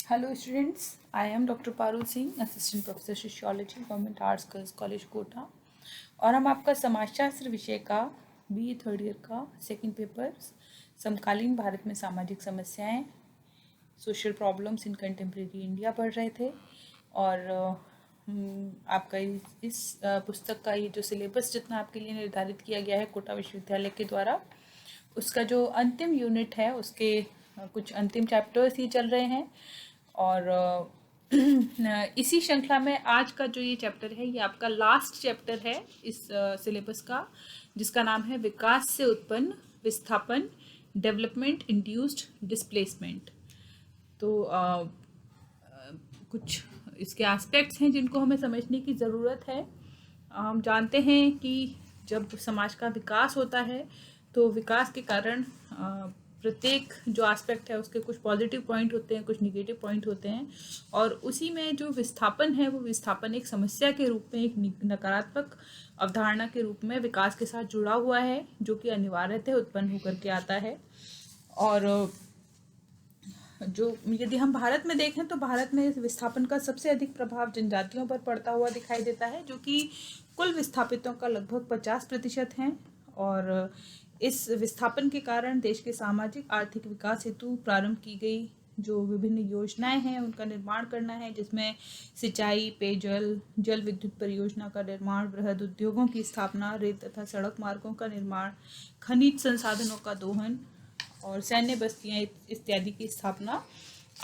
Hello students, I am Dr. Parul Singh, Assistant Professor Sociology, Government Arts Girls College Kota. और हम आपका समाजशास्त्र विषय का BE थर्ड ईयर का सेकंड पेपर समकालीन भारत में सामाजिक समस्याएं, social problems in contemporary India पढ़ रहे थे। और आपका इस पुस्तक का ये जो सिलेबस जितना आपके लिए निर्धारित किया गया है कोटा विश्वविद्यालय के द्वारा, उसका जो अंतिम यूनिट है उसके कुछ अंतिम चैप्टर्स ही चल रहे हैं। और इसी श्रृंखला में आज का जो ये चैप्टर है ये आपका लास्ट चैप्टर है इस सिलेबस का, जिसका नाम है विकास से उत्पन्न विस्थापन, डेवलपमेंट इंड्यूस्ड डिस्प्लेसमेंट। तो कुछ इसके एस्पेक्ट्स हैं जिनको हमें समझने की ज़रूरत है। हम जानते हैं कि जब समाज का विकास होता है तो विकास के कारण प्रत्येक जो एस्पेक्ट है उसके कुछ पॉजिटिव पॉइंट होते हैं, कुछ निगेटिव पॉइंट होते हैं। और उसी में जो विस्थापन है वो विस्थापन एक समस्या के रूप में, एक नकारात्मक अवधारणा के रूप में विकास के साथ जुड़ा हुआ है, जो कि अनिवार्यतः उत्पन्न होकर के आता है। और जो यदि हम भारत में देखें तो भारत में इस विस्थापन का सबसे अधिक प्रभाव जनजातियों पर पड़ता हुआ दिखाई देता है, जो कि कुल विस्थापितों का लगभग 50% हैं। और इस विस्थापन के कारण देश के सामाजिक आर्थिक विकास हेतु प्रारंभ की गई जो विभिन्न योजनाएं हैं उनका निर्माण करना है, जिसमें सिंचाई, पेयजल, जल विद्युत परियोजना का निर्माण, बृहद उद्योगों की स्थापना, रेल तथा सड़क मार्गों का निर्माण, खनिज संसाधनों का दोहन और सैन्य बस्तियां इत्यादि की स्थापना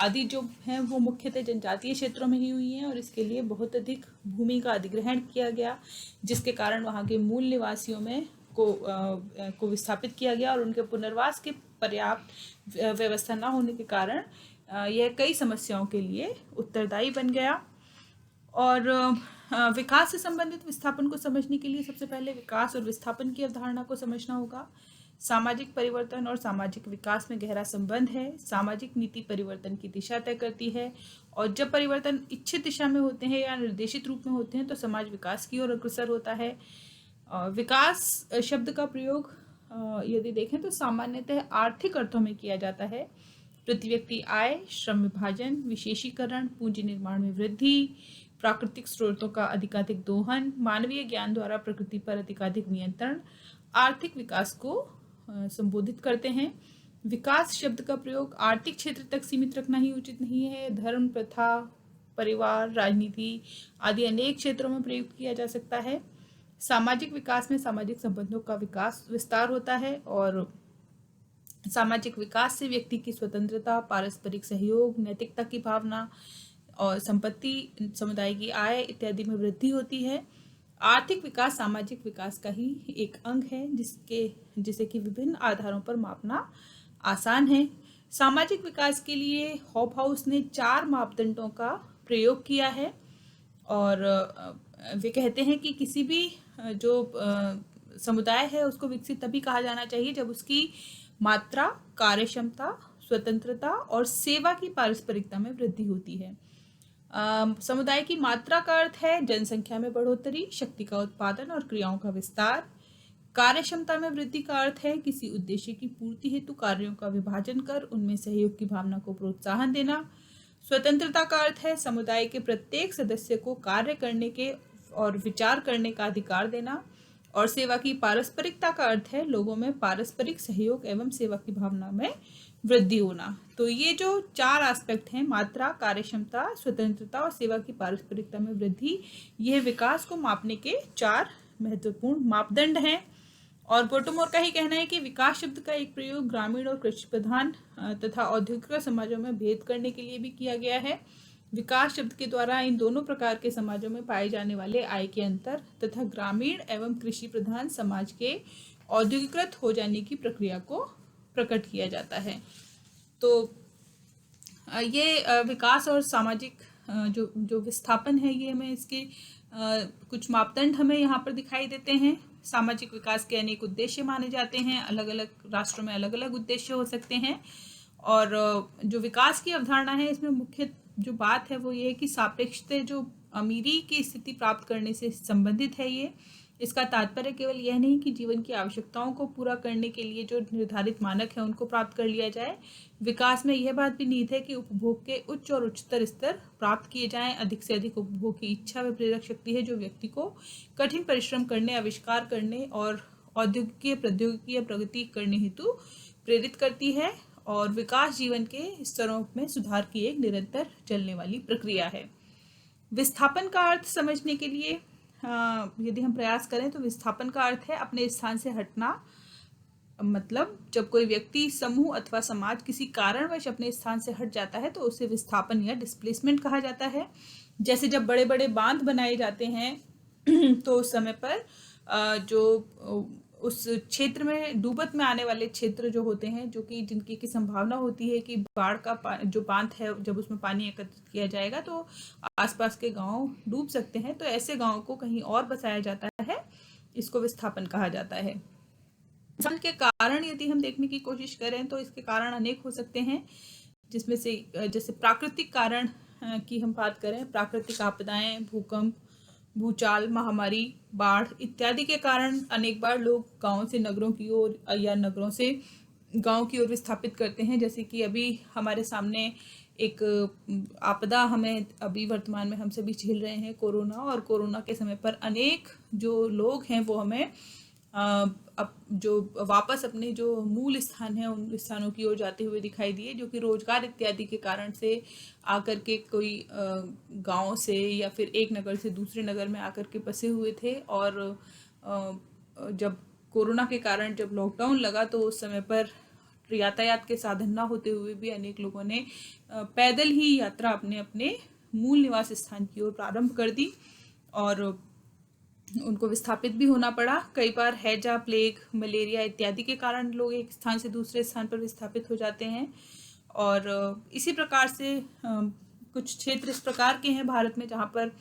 आदि जो हैं वो मुख्यतः जनजातीय क्षेत्रों में ही हुई हैं। और इसके लिए बहुत अधिक भूमि का अधिग्रहण किया गया, जिसके कारण वहाँ के मूल निवासियों में को विस्थापित किया गया और उनके पुनर्वास के पर्याप्त व्यवस्था न होने के कारण यह कई समस्याओं के लिए उत्तरदायी बन गया। और विकास से संबंधित विस्थापन को समझने के लिए सबसे पहले विकास और विस्थापन की अवधारणा को समझना होगा। सामाजिक परिवर्तन और सामाजिक विकास में गहरा संबंध है। सामाजिक नीति परिवर्तन की दिशा तय करती है, और जब परिवर्तन इच्छित दिशा में होते हैं या निर्देशित रूप में होते हैं तो समाज विकास की ओर अग्रसर होता है। विकास शब्द का प्रयोग यदि देखें तो सामान्यतः आर्थिक अर्थों में किया जाता है। प्रति व्यक्ति आय, श्रम विभाजन, विशेषीकरण, पूंजी निर्माण में वृद्धि, प्राकृतिक स्रोतों का अधिकाधिक दोहन, मानवीय ज्ञान द्वारा प्रकृति पर अधिकाधिक नियंत्रण आर्थिक विकास को संबोधित करते हैं। विकास शब्द का प्रयोग आर्थिक क्षेत्र तक सीमित रखना ही उचित नहीं है। धर्म, प्रथा, परिवार, राजनीति आदि अनेक क्षेत्रों में प्रयुक्त किया जा सकता है। सामाजिक विकास में सामाजिक संबंधों का विकास विस्तार होता है, और सामाजिक विकास से व्यक्ति की स्वतंत्रता, पारस्परिक सहयोग, नैतिकता की भावना और संपत्ति, समुदाय की आय इत्यादि में वृद्धि होती है। आर्थिक विकास सामाजिक विकास का ही एक अंग है, जिसे कि विभिन्न आधारों पर मापना आसान है। सामाजिक विकास के लिए हॉबहाउस ने 4 मापदंडों का प्रयोग किया है, और वे कहते हैं कि किसी भी जो समुदाय है उसको विकसित तभी कहा जाना चाहिए जब उसकी मात्रा, कार्यक्षमता, स्वतंत्रता और सेवा की पारस्परिकता में वृद्धि होती है। समुदाय की मात्रा का अर्थ है जनसंख्या में बढ़ोतरी, शक्ति का उत्पादन और क्रियाओं का विस्तार। कार्यक्षमता में वृद्धि का अर्थ है किसी उद्देश्य की पूर्ति हेतु कार्यों का विभाजन कर उनमें सहयोग की भावना को प्रोत्साहन देना। स्वतंत्रता का अर्थ है समुदाय के प्रत्येक सदस्य को कार्य करने के और विचार करने का अधिकार देना। और सेवा की पारस्परिकता का अर्थ है लोगों में पारस्परिक सहयोग एवं सेवा की भावना में वृद्धि होना। तो ये जो 4 एस्पेक्ट हैं, मात्रा, कार्यक्षमता, स्वतंत्रता और सेवा की पारस्परिकता में वृद्धि, यह विकास को मापने के 4 महत्वपूर्ण मापदंड हैं। और बोटोमोर का ही कहना है कि विकास शब्द का एक प्रयोग ग्रामीण और कृषि प्रधान तथा औद्योगिक समाजों में भेद करने के लिए भी किया गया है। विकास शब्द के द्वारा इन दोनों प्रकार के समाजों में पाए जाने वाले आय के अंतर तथा ग्रामीण एवं कृषि प्रधान समाज के औद्योगिकृत हो जाने की प्रक्रिया को प्रकट किया जाता है। तो ये विकास और सामाजिक जो विस्थापन है, ये हमें इसके कुछ मापदंड हमें यहाँ पर दिखाई देते हैं। सामाजिक विकास के अनेक उद्देश्य माने जाते हैं, अलग अलग राष्ट्रों में अलग अलग उद्देश्य हो सकते हैं। और जो विकास की अवधारणा है इसमें मुख्य जो बात है वो ये है कि सापेक्षता जो अमीरी की स्थिति प्राप्त करने से संबंधित है ये, इसका तात्पर्य केवल यह नहीं कि जीवन की आवश्यकताओं को पूरा करने के लिए जो निर्धारित मानक है उनको प्राप्त कर लिया जाए। विकास में यह बात भी निहित है कि उपभोग के उच्च और उच्चतर स्तर प्राप्त किए जाएं। अधिक से अधिक उपभोग की इच्छा व प्रेरक शक्ति है जो व्यक्ति को कठिन परिश्रम करने, आविष्कार करने और औद्योगिक प्रौद्योगिकीय प्रगति करने हेतु प्रेरित करती है। और विकास जीवन के स्तरों में सुधार की एक निरंतर चलने वाली प्रक्रिया है। विस्थापन का अर्थ समझने के लिए यदि हम प्रयास करें तो विस्थापन का अर्थ है अपने स्थान से हटना। मतलब जब कोई व्यक्ति, समूह अथवा समाज किसी कारणवश अपने स्थान से हट जाता है तो उसे विस्थापन या डिस्प्लेसमेंट कहा जाता है। जैसे जब बड़े बड़े बांध बनाए जाते हैं तो उस समय पर जो उस क्षेत्र में डूबत में आने वाले क्षेत्र जो होते हैं, जो कि जिनकी की संभावना होती है कि बाढ़ का जो बांध है जब उसमें पानी एकत्रित किया जाएगा तो आसपास के गांव डूब सकते हैं, तो ऐसे गांव को कहीं और बसाया जाता है। इसको विस्थापन कहा जाता है। विस्थापन के कारण यदि हम देखने की कोशिश करें तो इसके कारण अनेक हो सकते हैं, जिसमें से जैसे प्राकृतिक कारण की हम बात करें, प्राकृतिक आपदाएं, भूकंप, भूचाल, महामारी, बाढ़ इत्यादि के कारण अनेक बार लोग गांवों से नगरों की ओर या नगरों से गांव की ओर विस्थापित करते हैं। जैसे कि अभी हमारे सामने एक आपदा हमें अभी वर्तमान में हम सभी झेल रहे हैं, कोरोना। और कोरोना के समय पर अनेक जो लोग हैं वो हमें अब जो वापस अपने जो मूल स्थान है उन स्थानों की ओर जाते हुए दिखाई दिए, जो कि रोजगार इत्यादि के कारण से आकर के कोई गांव से या फिर एक नगर से दूसरे नगर में आकर के बसे हुए थे। और जब कोरोना के कारण जब लॉकडाउन लगा तो उस समय पर यातायात के साधन न होते हुए भी अनेक लोगों ने पैदल ही यात्रा अपने अपने मूल निवास स्थान की ओर प्रारंभ कर दी और उनको विस्थापित भी होना पड़ा। कई बार हैजा, प्लेग, मलेरिया इत्यादि के कारण लोग एक स्थान से दूसरे स्थान पर विस्थापित हो जाते हैं। और इसी प्रकार से कुछ क्षेत्र इस प्रकार के हैं भारत में जहाँ पर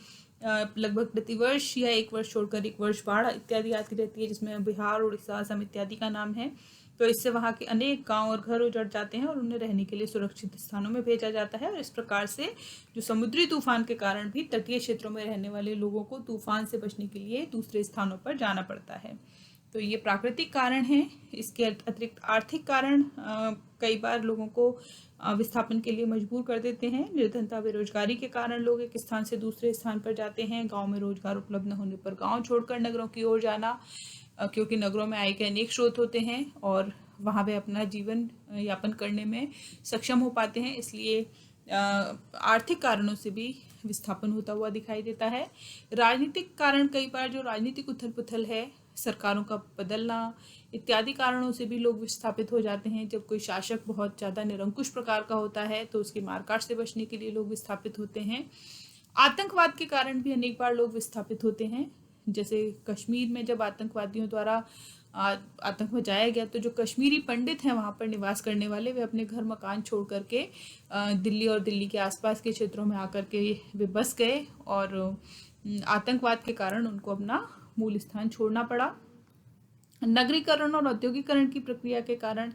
लगभग प्रतिवर्ष या एक वर्ष छोड़कर एक वर्ष बाढ़ इत्यादि आती रहती है, जिसमें बिहार, उड़ीसा, असम इत्यादि का नाम है। तो इससे वहाँ के अनेक गांव और घर उजड़ जाते हैं और उन्हें रहने के लिए सुरक्षित स्थानों में भेजा जाता है। और इस प्रकार से जो समुद्री तूफान के कारण भी तटीय क्षेत्रों में रहने वाले लोगों को तूफान से बचने के लिए दूसरे स्थानों पर जाना पड़ता है। तो ये प्राकृतिक कारण हैं। इसके अतिरिक्त आर्थिक कारण कई बार लोगों को विस्थापन के लिए मजबूर कर देते हैं। निर्धनता, बेरोजगारी के कारण लोग एक स्थान से दूसरे स्थान पर जाते हैं। गांव में रोजगार उपलब्ध न होने पर गांव छोड़कर नगरों की ओर जाना, क्योंकि नगरों में आय के अनेक स्रोत होते हैं और वहाँ वे अपना जीवन यापन करने में सक्षम हो पाते हैं। इसलिए आर्थिक कारणों से भी विस्थापन होता हुआ दिखाई देता है। राजनीतिक कारण, कई बार जो राजनीतिक उथल पुथल है, सरकारों का बदलना इत्यादि कारणों से भी लोग विस्थापित हो जाते हैं। जब कोई शासक बहुत ज़्यादा निरंकुश प्रकार का होता है तो उसके मारकाट से बचने के लिए लोग विस्थापित होते हैं। आतंकवाद के कारण भी अनेक बार लोग विस्थापित होते हैं। जैसे कश्मीर में जब आतंकवादियों द्वारा आतंक मचाया गया तो जो कश्मीरी पंडित हैं वहाँ पर निवास करने वाले, वे अपने घर मकान छोड़ करके दिल्ली और दिल्ली के आसपास के क्षेत्रों में आकर के वे बस गए और आतंकवाद के कारण उनको अपना मूल स्थान छोड़ना पड़ा। नगरीकरण और औद्योगिकरण की प्रक्रिया के कारण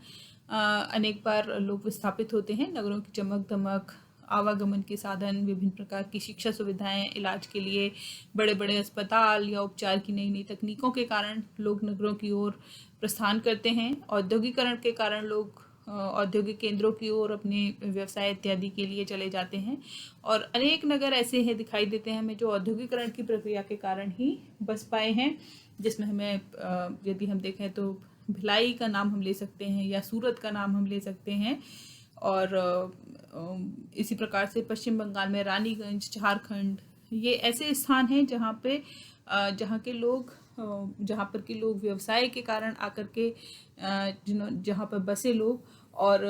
अनेक बार लोग विस्थापित होते हैं। नगरों की चमक दमक, आवागमन के साधन, विभिन्न प्रकार की शिक्षा सुविधाएं, इलाज के लिए बड़े बड़े अस्पताल या उपचार की नई नई तकनीकों के कारण लोग नगरों की ओर प्रस्थान करते हैं। औद्योगिकरण के कारण लोग औद्योगिक केंद्रों की ओर अपने व्यवसाय इत्यादि के लिए चले जाते हैं। और अनेक नगर ऐसे हैं दिखाई देते हैं हमें जो औद्योगिकरण की प्रक्रिया के कारण ही बस पाए हैं, जिसमें हमें यदि हम देखें तो भिलाई का नाम हम ले सकते हैं या सूरत का नाम हम ले सकते हैं। और इसी प्रकार से पश्चिम बंगाल में रानीगंज, झारखंड, ये ऐसे स्थान हैं जहाँ पर के लोग व्यवसाय के कारण आकर के जहाँ पर बसे लोग। और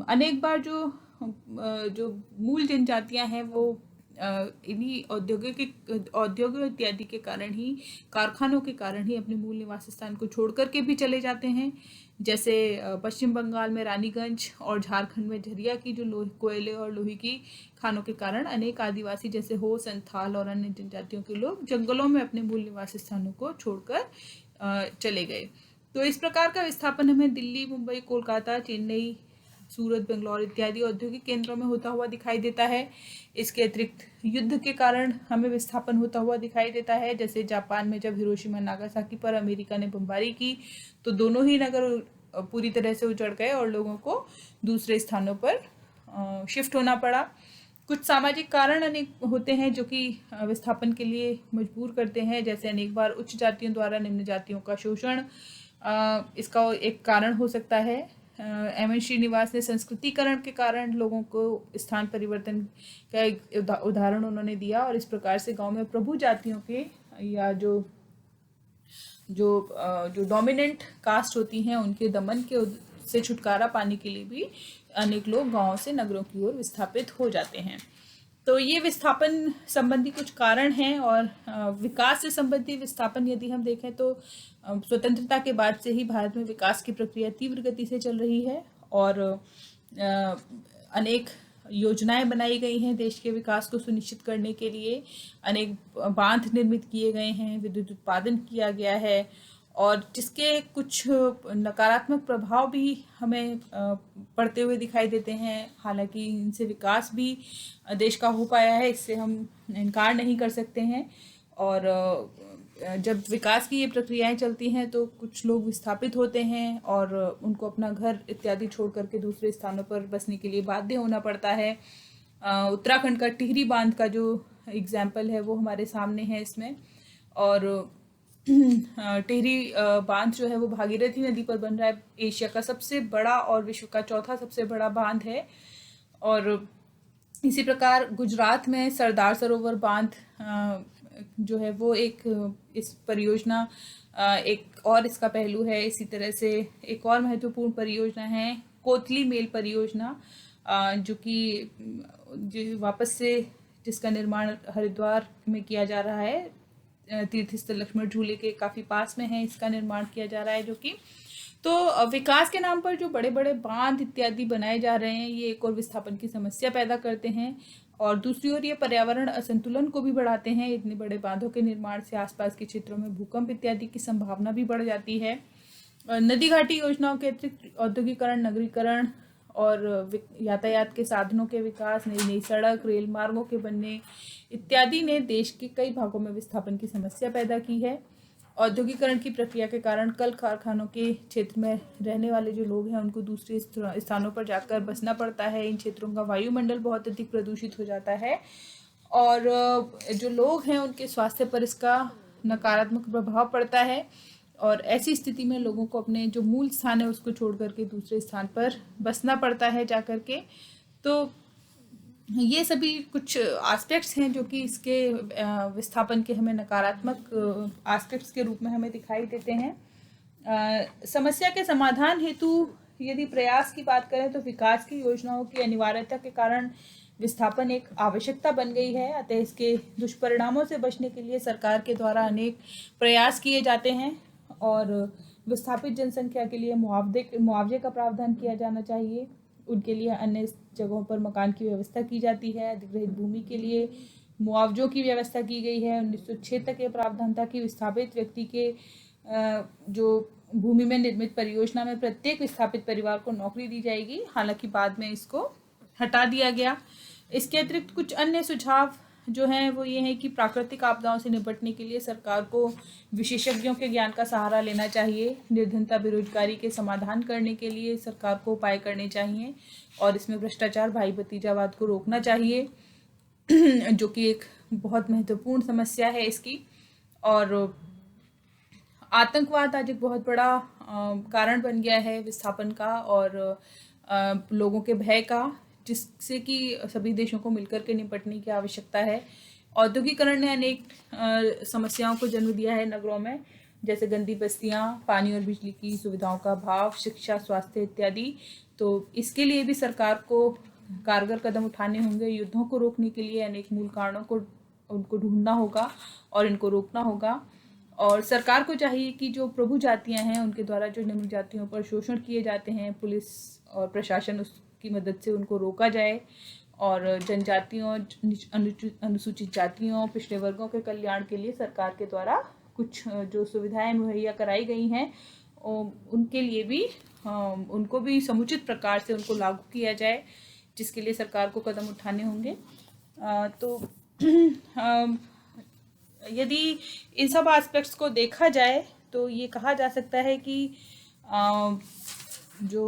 अनेक बार जो मूल जनजातियाँ हैं वो इन्हीं उद्योग इत्यादि के कारण ही, कारखानों के कारण ही अपने मूल निवास स्थान को छोड़ करके भी चले जाते हैं। जैसे पश्चिम बंगाल में रानीगंज और झारखंड में झरिया की जो कोयले और लोहे की खानों के कारण अनेक आदिवासी जैसे हो, संथाल और अन्य जनजातियों के लोग जंगलों में अपने मूल निवास स्थानों को छोड़कर चले गए। तो इस प्रकार का विस्थापन हमें दिल्ली, मुंबई, कोलकाता, चेन्नई, सूरत, बेंगलोर इत्यादि औद्योगिक केंद्रों में होता हुआ दिखाई देता है। इसके अतिरिक्त युद्ध के कारण हमें विस्थापन होता हुआ दिखाई देता है। जैसे जापान में जब हिरोशिमा नागासाकी पर अमेरिका ने बमबारी की तो दोनों ही नगर पूरी तरह से उजड़ गए और लोगों को दूसरे स्थानों पर शिफ्ट होना पड़ा। कुछ सामाजिक कारण अनेक होते हैं जो कि विस्थापन के लिए मजबूर करते हैं, जैसे अनेक बार उच्च जातियों द्वारा निम्न जातियों का शोषण इसका एक कारण हो सकता है। एम.एन. श्रीनिवास ने संस्कृतिकरण के कारण लोगों को स्थान परिवर्तन का एक उदाहरण उन्होंने दिया और इस प्रकार से गांव में प्रभु जातियों के या जो डोमिनेंट कास्ट होती हैं उनके दमन के से छुटकारा पाने के लिए भी अनेक लोग गांवों से नगरों की ओर विस्थापित हो जाते हैं। तो ये विस्थापन संबंधी कुछ कारण हैं। और विकास से संबंधी विस्थापन यदि हम देखें तो स्वतंत्रता के बाद से ही भारत में विकास की प्रक्रिया तीव्र गति से चल रही है और अनेक योजनाएं बनाई गई हैं देश के विकास को सुनिश्चित करने के लिए। अनेक बांध निर्मित किए गए हैं, विद्युत उत्पादन किया गया है और जिसके कुछ नकारात्मक प्रभाव भी हमें पड़ते हुए दिखाई देते हैं। हालांकि इनसे विकास भी देश का हो पाया है, इससे हम इनकार नहीं कर सकते हैं। और जब विकास की ये प्रक्रियाएं चलती हैं तो कुछ लोग विस्थापित होते हैं और उनको अपना घर इत्यादि छोड़ करके दूसरे स्थानों पर बसने के लिए बाध्य होना पड़ता है। उत्तराखंड का टिहरी बांध का जो एग्जाम्पल है वो हमारे सामने है इसमें। और टिहरी बांध जो है वो भागीरथी नदी पर बन रहा है, एशिया का सबसे बड़ा और विश्व का चौथा सबसे बड़ा बांध है। और इसी प्रकार गुजरात में सरदार सरोवर बांध जो है वो एक इस परियोजना एक और इसका पहलू है। इसी तरह से एक और महत्वपूर्ण परियोजना है कोतली मेल परियोजना, जो कि वापस से जिसका निर्माण हरिद्वार में किया जा रहा है, तीर्थ स्थल लक्ष्मण झूले के काफ़ी पास में है इसका निर्माण किया जा रहा है। जो कि तो विकास के नाम पर जो बड़े बड़े बांध इत्यादि बनाए जा रहे हैं ये एक और विस्थापन की समस्या पैदा करते हैं और दूसरी ओर ये पर्यावरण असंतुलन को भी बढ़ाते हैं। इतने बड़े बांधों के निर्माण से आसपास के क्षेत्रों में भूकंप इत्यादि की संभावना भी बढ़ जाती है। नदी घाटी योजनाओं के अतिरिक्त औद्योगिकरण, नगरीकरण और यातायात के साधनों के विकास, नई नई सड़क, रेल मार्गों के बनने इत्यादि ने देश के कई भागों में विस्थापन की समस्या पैदा की है। औद्योगिकरण की प्रक्रिया के कारण कल कारखानों के क्षेत्र में रहने वाले जो लोग हैं उनको दूसरे स्थानों पर जाकर बसना पड़ता है। इन क्षेत्रों का वायुमंडल बहुत अधिक प्रदूषित हो जाता है और जो लोग हैं उनके स्वास्थ्य पर इसका नकारात्मक प्रभाव पड़ता है और ऐसी स्थिति में लोगों को अपने जो मूल स्थान है उसको छोड़ करके दूसरे स्थान पर बसना पड़ता है जा करके। तो ये सभी कुछ एस्पेक्ट्स हैं जो कि इसके विस्थापन के हमें नकारात्मक एस्पेक्ट्स के रूप में हमें दिखाई देते हैं। समस्या के समाधान हेतु यदि प्रयास की बात करें तो विकास की योजनाओं की अनिवार्यता के कारण विस्थापन एक आवश्यकता बन गई है। अतः इसके दुष्परिणामों से बचने के लिए सरकार के द्वारा अनेक प्रयास किए जाते हैं और विस्थापित जनसंख्या के लिए मुआवजे का प्रावधान किया जाना चाहिए। उनके लिए अन्य जगहों पर मकान की व्यवस्था की जाती है। अधिग्रहित भूमि के लिए मुआवजों की व्यवस्था की गई है। 1906 तक ये प्रावधान था कि विस्थापित व्यक्ति के जो भूमि में निर्मित परियोजना में प्रत्येक विस्थापित परिवार को नौकरी दी जाएगी। हालांकि बाद में इसको हटा दिया गया। इसके अतिरिक्त कुछ अन्य सुझाव जो हैं वो ये हैं कि प्राकृतिक आपदाओं से निपटने के लिए सरकार को विशेषज्ञों के ज्ञान का सहारा लेना चाहिए। निर्धनता, बेरोजगारी के समाधान करने के लिए सरकार को उपाय करने चाहिए और इसमें भ्रष्टाचार, भाई भतीजावाद को रोकना चाहिए जो कि एक बहुत महत्वपूर्ण समस्या है इसकी। और आतंकवाद आज एक बहुत बड़ा कारण बन गया है विस्थापन का और लोगों के भय का, जिससे कि सभी देशों को मिलकर के निपटने की आवश्यकता है। औद्योगिकरण ने अनेक समस्याओं को जन्म दिया है नगरों में, जैसे गंदी बस्तियां, पानी और बिजली की सुविधाओं का अभाव, शिक्षा, स्वास्थ्य इत्यादि। तो इसके लिए भी सरकार को कारगर कदम उठाने होंगे। युद्धों को रोकने के लिए अनेक मूल कारणों को उनको ढूंढना होगा और इनको रोकना होगा। और सरकार को चाहिए कि जो प्रभु जातियां हैं उनके द्वारा जो निम्न जातियों पर शोषण किए जाते हैं, पुलिस और प्रशासन की मदद से उनको रोका जाए और जनजातियों, अनुसूचित जातियों, पिछड़े वर्गों के कल्याण के लिए सरकार के द्वारा कुछ जो सुविधाएं मुहैया कराई गई हैं उनके लिए भी उनको भी समुचित प्रकार से उनको लागू किया जाए, जिसके लिए सरकार को कदम उठाने होंगे। तो यदि इन सब एस्पेक्ट्स को देखा जाए तो ये कहा जा सकता है कि जो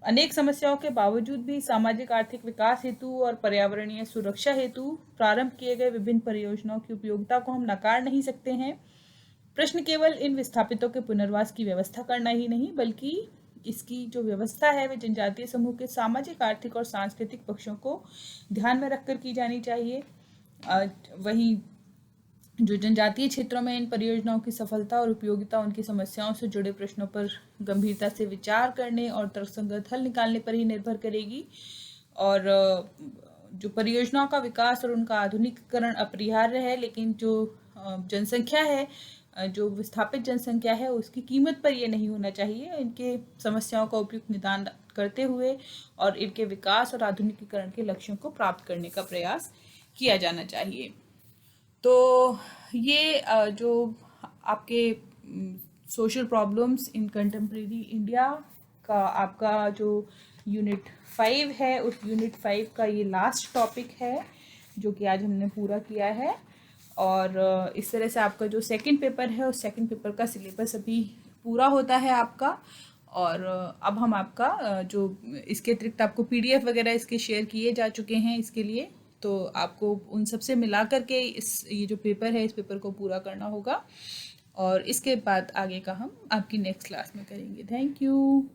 अनेक समस्याओं के बावजूद भी सामाजिक आर्थिक विकास हेतु और पर्यावरणीय सुरक्षा हेतु प्रारंभ किए गए विभिन्न परियोजनाओं की उपयोगिता को हम नकार नहीं सकते हैं। प्रश्न केवल इन विस्थापितों के पुनर्वास की व्यवस्था करना ही नहीं, बल्कि इसकी जो व्यवस्था है वह जनजातीय समूह के सामाजिक, आर्थिक और सांस्कृतिक पक्षों को ध्यान में रखकर की जानी चाहिए। वहीं जो जनजातीय क्षेत्रों में इन परियोजनाओं की सफलता और उपयोगिता उनकी समस्याओं से जुड़े प्रश्नों पर गंभीरता से विचार करने और तर्कसंगत हल निकालने पर ही निर्भर करेगी। और जो परियोजनाओं का विकास और उनका आधुनिकीकरण अपरिहार्य है, लेकिन जो जनसंख्या है, जो विस्थापित जनसंख्या है, उसकी कीमत पर ये नहीं होना चाहिए। इनके समस्याओं का उपयुक्त निदान करते हुए और इनके विकास और आधुनिकीकरण के लक्ष्यों को प्राप्त करने का प्रयास किया जाना चाहिए। तो ये जो आपके social problems in contemporary India का आपका जो यूनिट 5 है, उस यूनिट 5 का ये लास्ट टॉपिक है जो कि आज हमने पूरा किया है। और इस तरह से आपका जो सेकंड पेपर है, उस सेकंड पेपर का सिलेबस अभी पूरा होता है आपका। और अब हम आपका जो इसके अतिरिक्त आपको पीडीएफ वगैरह इसके शेयर किए जा चुके हैं इसके लिए, तो आपको उन सब से मिला करके ये जो पेपर है, इस पेपर को पूरा करना होगा। और इसके बाद आगे का हम आपकी नेक्स्ट क्लास में करेंगे। Thank you.